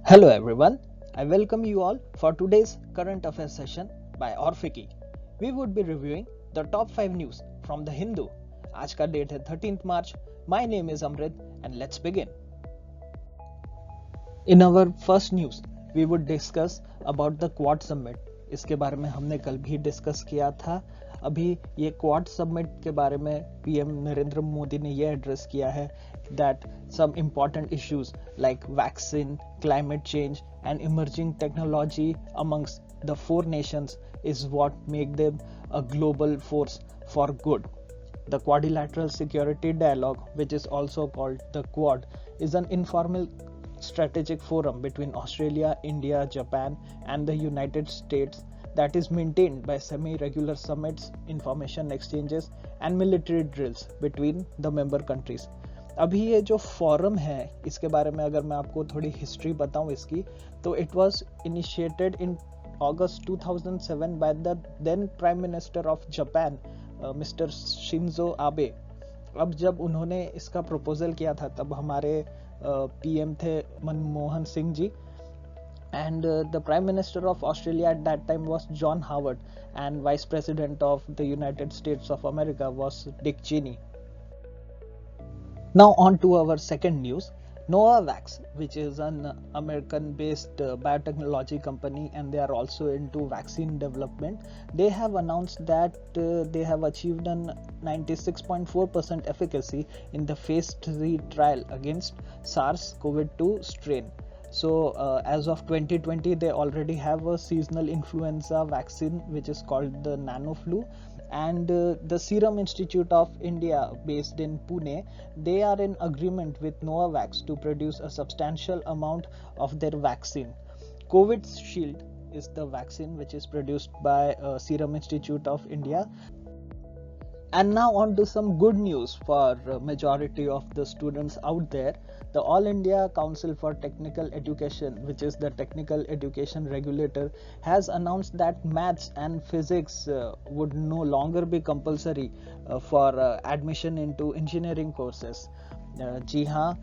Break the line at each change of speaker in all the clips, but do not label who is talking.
Hello everyone, I welcome you all for today's current affairs session by Orfiki. We would be reviewing the top 5 news from the Hindu. आज का date है 13th March. My name is Amrit and let's begin. In our first news, we would discuss about the Quad Summit. इसके बारे में हमने कल भी discuss किया था. अभी ये क्वाड समिट के बारे में पीएम नरेंद्र मोदी ने ये एड्रेस किया है that some important issues like vaccine, climate change and emerging technology amongst the four nations is what make them a global force for good. The Quadrilateral Security Dialogue, which is also called the Quad, is an informal strategic forum between Australia, India, Japan and the United States that is maintained by semi-regular summits, information exchanges and military drills between the member countries. अभी ये जो forum है इसके बारे में अगर मैं आपको थोड़ी हिस्ट्री बताऊं इसकी, तो it was initiated in August 2007 by the then prime minister of Japan mister Shinzo Abe. अब जब उन्होंने इसका प्रपोजल किया था तब हमारे पीएम थे Manmohan Singh ji, and the prime minister of Australia at that time was John Howard and vice president of the United States of America was Dick Cheney. Now on to our second news. Novavax, which is an American-based biotechnology company and they are also into vaccine development, they have announced that they have achieved an 96.4% efficacy in the phase 3 trial against SARS-CoV-2 strain. So as of 2020, they already have a seasonal influenza vaccine which is called the NanoFlu, and the Serum Institute of India based in Pune, they are in agreement with Novavax to produce a substantial amount of their vaccine. COVID Shield is the vaccine which is produced by Serum Institute of India. And now on to some good news for majority of the students out there. The All India Council for Technical Education, which is the technical education regulator, has announced that maths and physics would no longer be compulsory for admission into engineering courses. जी हाँ,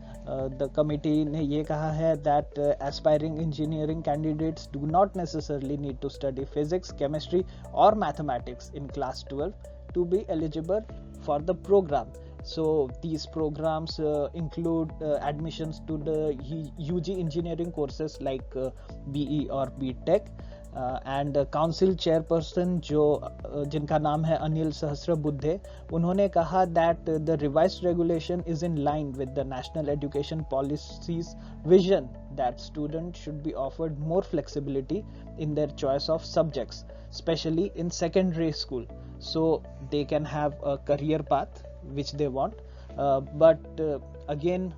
the committee ने ये कहा है that aspiring engineering candidates do not necessarily need to study physics, chemistry or mathematics in class 12 to be eligible for the program. So these programs include admissions to the UG engineering courses like BE or BTech, and council chairperson जो जिनका नाम है अनिल सहस्रबुद्धे, उन्होंने कहा that the revised regulation is in line with the national education policy's vision that students should be offered more flexibility in their choice of subjects, especially in secondary school, so they can have a career path which they want. But again,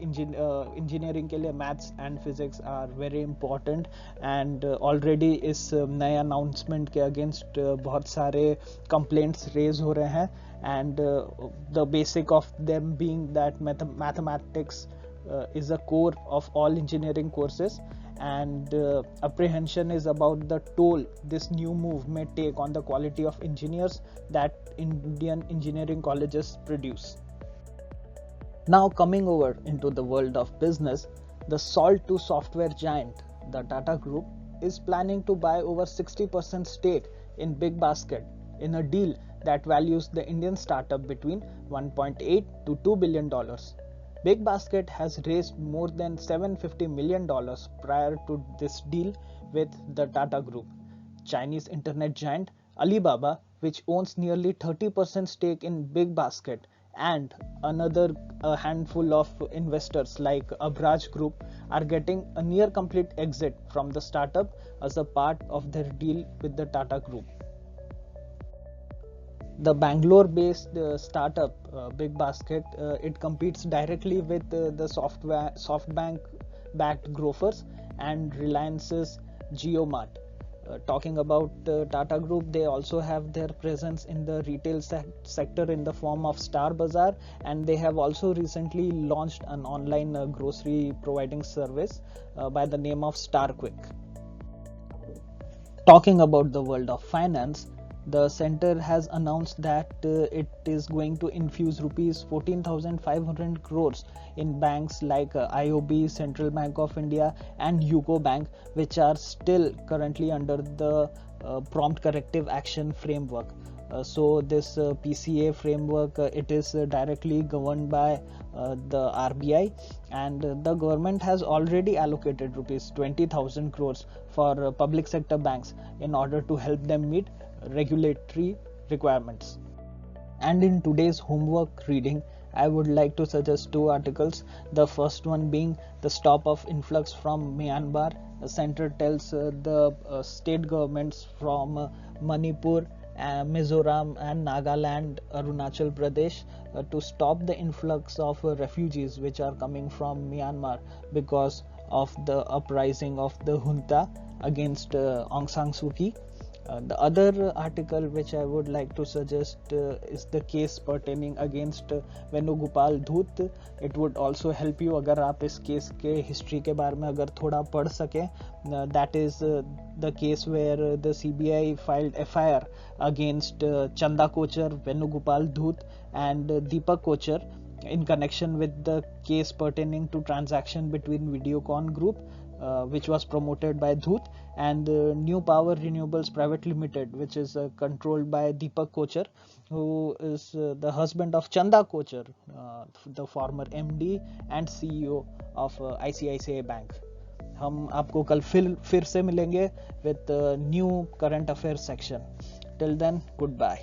engineering के लिए maths and physics are very important, and already इस नए announcement के against बहुत सारे complaints raise हो रहे हैं, and the basic of them being that mathematics is a core of all engineering courses, and apprehension is about the toll this new move may take on the quality of engineers that Indian engineering colleges produce. Now coming over into the world of business, the Salt 2 software giant, the Tata Group, is planning to buy over 60% stake in Big Basket in a deal that values the Indian startup between $1.8 to $2 billion. Big Basket has raised more than $750 million prior to this deal with the Tata Group. Chinese internet giant Alibaba, which owns nearly 30% stake in Big Basket, and another handful of investors like Abraj Group are getting a near complete exit from the startup as a part of their deal with the Tata Group. The Bangalore-based startup Big Basket, it competes directly with the SoftBank-backed Grofers and Reliance's JioMart. Talking about Tata Group, they also have their presence in the retail sector in the form of Star Bazaar, and they have also recently launched an online grocery providing service by the name of Star Quick. Talking about the world of finance, the center has announced that it is going to infuse rupees 14,500 crores in banks like IOB, Central Bank of India, and UCO Bank, which are still currently under the prompt corrective action framework. So this PCA framework, it is directly governed by the RBI, and the government has already allocated rupees 20,000 crores for public sector banks in order to help them meet regulatory requirements. And in today's homework reading, I would like to suggest two articles. The first one being the stop of influx from Myanmar. The center tells the state governments from Manipur, Mizoram, and Nagaland, Arunachal Pradesh to stop the influx of refugees which are coming from Myanmar because of the uprising of the junta against Aung San Suu Kyi. The other article which I would like to suggest is the case pertaining against Venugopal Dhut. It would also help you अगर आप इस case के history के बारे में अगर थोड़ा पढ़ सकें. That is the case where the CBI filed FIR against Chanda Kochar, Venugopal Dhut, and Deepak Kochar in connection with the case pertaining to transaction between Videocon Group, which was promoted by Dhut, and New Power Renewables Private Limited, which is controlled by Deepak Kochar, who is the husband of Chanda Kochar, the former MD and CEO of ICICI Bank. हम आपको कल फिर से मिलेंगे with new current affair section. Till then, goodbye.